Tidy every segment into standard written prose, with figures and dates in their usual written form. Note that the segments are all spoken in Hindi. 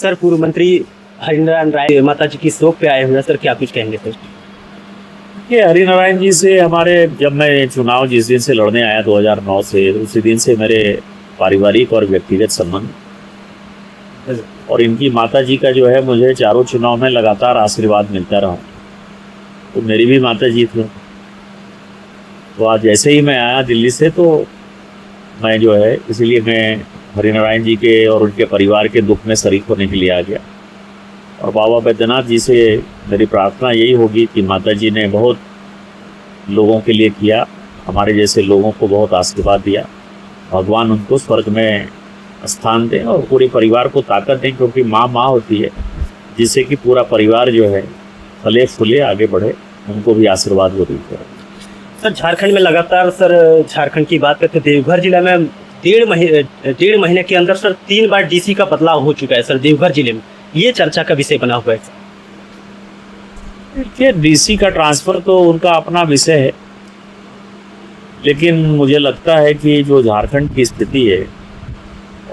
सर पूर्व मंत्री हरिनारायण राय माता जी की शोक पे आए हुए हैं सर, क्या कुछ कहेंगे सर? ये हरिनारायण जी से हमारे, जब मैं चुनाव जिस दिन से लड़ने आया 2009 से, उसी दिन से मेरे पारिवारिक और व्यक्तिगत संबंध, और इनकी माता जी का जो है मुझे चारों चुनाव में लगातार आशीर्वाद मिलता रहा। तो मेरी भी माता जी थी। तो आज जैसे ही मैं आया दिल्ली से, तो मैं जो है इसीलिए मैं हरिनारायण जी के और उनके परिवार के दुख में शरीक होने के लिए आ गया। और बाबा बैद्यनाथ जी से मेरी प्रार्थना यही होगी कि माता जी ने बहुत लोगों के लिए किया, हमारे जैसे लोगों को बहुत आशीर्वाद दिया। भगवान उनको स्वर्ग में स्थान दें और पूरे परिवार को ताकत दें, क्योंकि माँ होती है, जिससे कि पूरा परिवार जो है फले फूले आगे बढ़े। उनको भी आशीर्वाद वो दीजिए। सर झारखंड में लगातार सर झारखंड की बात करते देवघर जिला में डेढ़ महीने के अंदर सर 3 बार डीसी का बदलाव हो चुका है सर देवघर जिले में, ये चर्चा का विषय बना हुआ है। देखिए, डीसी का ट्रांसफर तो उनका अपना विषय है, लेकिन मुझे लगता है कि जो झारखंड की स्थिति है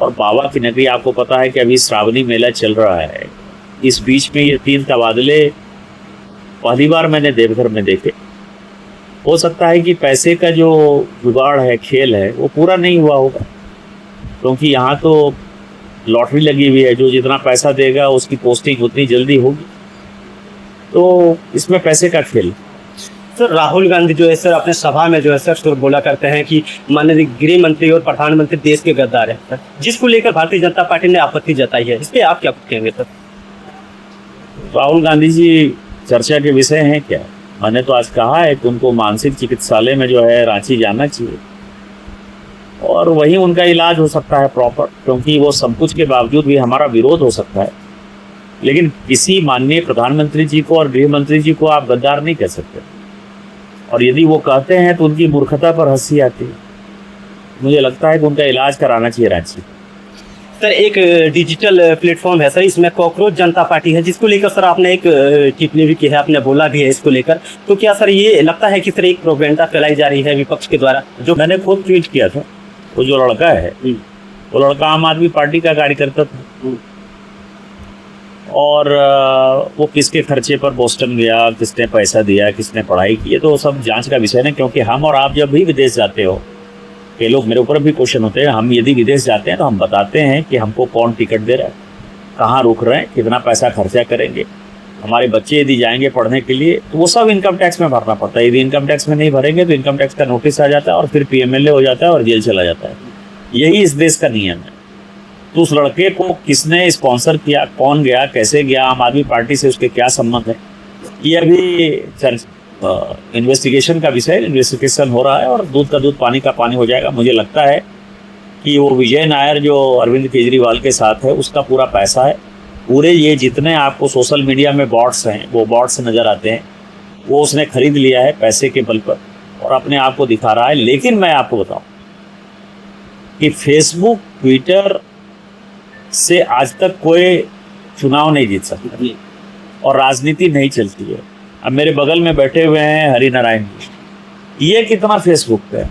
और बाबा की नगरी, आपको पता है कि अभी श्रावणी मेला चल रहा है, इस बीच में ये 3 तबादले पहली बार मैंने देवघर में देखे। हो सकता है कि पैसे का जो जुगाड़ है, खेल है, वो पूरा नहीं हुआ होगा, क्योंकि यहाँ तो लॉटरी लगी हुई है, जो जितना पैसा देगा उसकी पोस्टिंग उतनी जल्दी होगी। तो इसमें पैसे का खेल। सर राहुल गांधी जो है सर अपने सभा में जो है सर बोला करते हैं कि माननीय गृह मंत्री और प्रधानमंत्री देश के गद्दार हैं सर, जिसको लेकर भारतीय जनता पार्टी ने आपत्ति जताई है, इस पर आप क्या कहेंगे सर? राहुल गांधी जी चर्चा के विषय हैं क्या? मैंने तो आज कहा है कि उनको मानसिक चिकित्सालय में जो है रांची जाना चाहिए, और वहीं उनका इलाज हो सकता है प्रॉपर, क्योंकि वो सब कुछ के बावजूद भी हमारा विरोध हो सकता है, लेकिन किसी माननीय प्रधानमंत्री जी को और गृह मंत्री जी को आप गद्दार नहीं कह सकते। और यदि वो कहते हैं तो उनकी मूर्खता पर हंसी आती है। मुझे लगता है कि उनका इलाज कराना चाहिए रांची। सर एक डिजिटल प्लेटफॉर्म है सर, इसमें कॉकरोच जनता पार्टी है, जिसको लेकर सर आपने एक टिप्पणी भी की है, आपने बोला भी है इसको लेकर, तो क्या सर ये लगता है कि सर एक प्रोपेगेंडा फैलाई जा रही है विपक्ष के द्वारा? जो मैंने खुद ट्वीट किया था, वो जो लड़का है, वो लड़का आम आदमी पार्टी का कार्यकर्ता था, और वो किसके खर्चे पर बोस्टन गया, किसने पैसा दिया, किसने पढ़ाई की, ये तो सब जांच का विषय है। क्योंकि हम और आप जब भी विदेश जाते हो, ये लोग मेरे ऊपर भी क्वेश्चन होते हैं, हम यदि विदेश जाते हैं तो हम बताते हैं कि हमको कौन टिकट दे रहा है, कहाँ रुक रहे हैं, कितना पैसा खर्चा करेंगे, हमारे बच्चे यदि जाएंगे पढ़ने के लिए तो वो सब इनकम टैक्स में भरना पड़ता है। यदि इनकम टैक्स में नहीं भरेंगे तो इनकम टैक्स का नोटिस आ जाता है और फिर PMLA हो जाता है और जेल चला जाता है। यही इस देश का नियम है। तो उस लड़के को किसने स्पॉन्सर किया, कौन गया, कैसे गया, आम आदमी पार्टी से उसके क्या संबंध है, ये अभी इन्वेस्टिगेशन का विषय है। इन्वेस्टिगेशन हो रहा है और दूध का दूध पानी का पानी हो जाएगा। मुझे लगता है कि वो विजय नायर जो अरविंद केजरीवाल के साथ है, उसका पूरा पैसा है। पूरे ये जितने आपको सोशल मीडिया में बॉट्स हैं, वो बॉट्स नज़र आते हैं, वो उसने खरीद लिया है पैसे के बल पर और अपने आप को दिखा रहा है। लेकिन मैं आपको बताऊं कि फेसबुक, ट्विटर से आज तक कोई चुनाव नहीं जीत सकता और राजनीति नहीं चलती है। अब मेरे बगल में बैठे हुए हैं हरिनारायण जी, ये कितना फेसबुक पे है?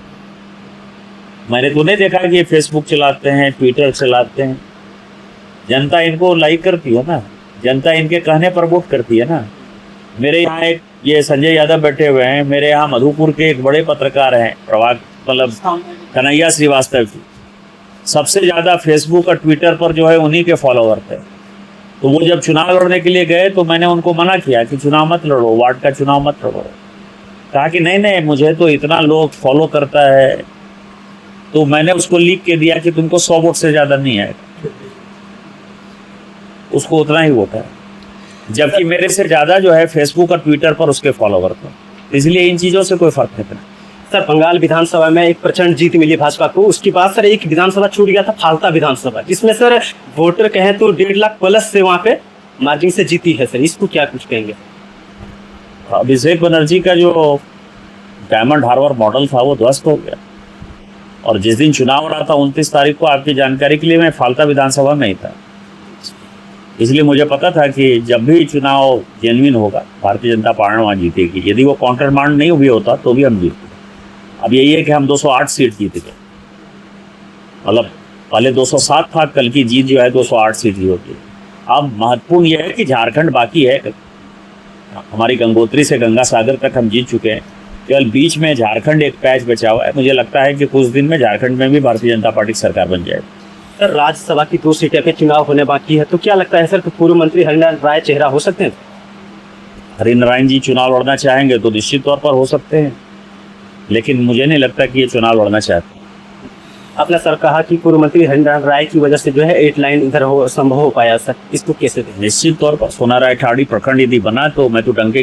मैंने तो नहीं देखा कि ये फेसबुक चलाते हैं, ट्विटर चलाते हैं। जनता इनको लाइक करती है ना, जनता इनके कहने पर वोट करती है ना। मेरे यहाँ एक ये संजय यादव बैठे हुए हैं, मेरे यहाँ मधुपुर के एक बड़े पत्रकार हैं, कन्हैया श्रीवास्तव जी, सबसे ज़्यादा फेसबुक और ट्विटर पर जो है उन्हीं के फॉलोवर थे। तो वो जब चुनाव लड़ने के लिए गए तो मैंने उनको मना किया कि चुनाव मत लड़ो, वार्ड का चुनाव मत लड़ो। कहा कि नहीं, मुझे तो इतना लोग फॉलो करता है। तो मैंने उसको लिख के दिया कि तुमको 100 वोट से ज़्यादा नहीं आएगा, उसको उतना ही वोट है, जबकि मेरे से ज़्यादा जो है फेसबुक और ट्विटर पर उसके फॉलोवर थे। इसलिए इन चीज़ों से कोई फर्क नहीं पड़ा। सर बंगाल विधानसभा में एक प्रचंड जीत मिली भाजपा को, उसके बाद सर एक विधानसभा छूट गया था, फालता विधानसभा, जिसमें सर वोटर कहें तो 1.5 लाख प्लस से वहाँ पे मार्जिन से जीती है सर, इसको क्या कुछ कहेंगे? अभिषेक बनर्जी का जो डायमंड हार्बर मॉडल था वो ध्वस्त हो गया। और जिस दिन चुनाव हो रहा था 29 तारीख को, आपकी जानकारी के लिए, मैं फालता विधानसभा में ही था। इसलिए मुझे पता था कि जब भी चुनाव जेन्युइन होगा भारतीय जनता पार्टी वहाँ जीतेगी। यदि वो काउंटर मांड नहीं भी होता तो भी हम जीतते। अब यही है कि हम 208 सीट जीत गए, मतलब पहले 207 था, कल की जीत जो है 208 सीट ही होती है। अब महत्वपूर्ण यह है कि झारखंड बाकी है, हमारी गंगोत्री से गंगा सागर तक हम जीत चुके हैं, केवल बीच में झारखंड एक पैच बचा हुआ है। मुझे लगता है कि कुछ दिन में झारखंड में भी भारतीय जनता पार्टी की सरकार बन जाएगी। सर राज्यसभा की 2 सीटें पे चुनाव होने बाकी है, तो क्या लगता है सर कि पूर्व मंत्री हरिनारायण राय चेहरा हो सकते हैं? हरिनारायण जी चुनाव लड़ना चाहेंगे तो निश्चित तौर पर हो सकते हैं, लेकिन मुझे नहीं लगता कि ये चुनाव लड़ना चाहते। आपने सर कहा कि पूर्व मंत्री हरिनारायण राय की वजह से जो है 8 लाइन इधर संभव हो पाया सर, इसको कैसे देखें? निश्चित तौर पर सोनाराय ठाड़ी प्रखंड यदि बना तो मैं तो डंके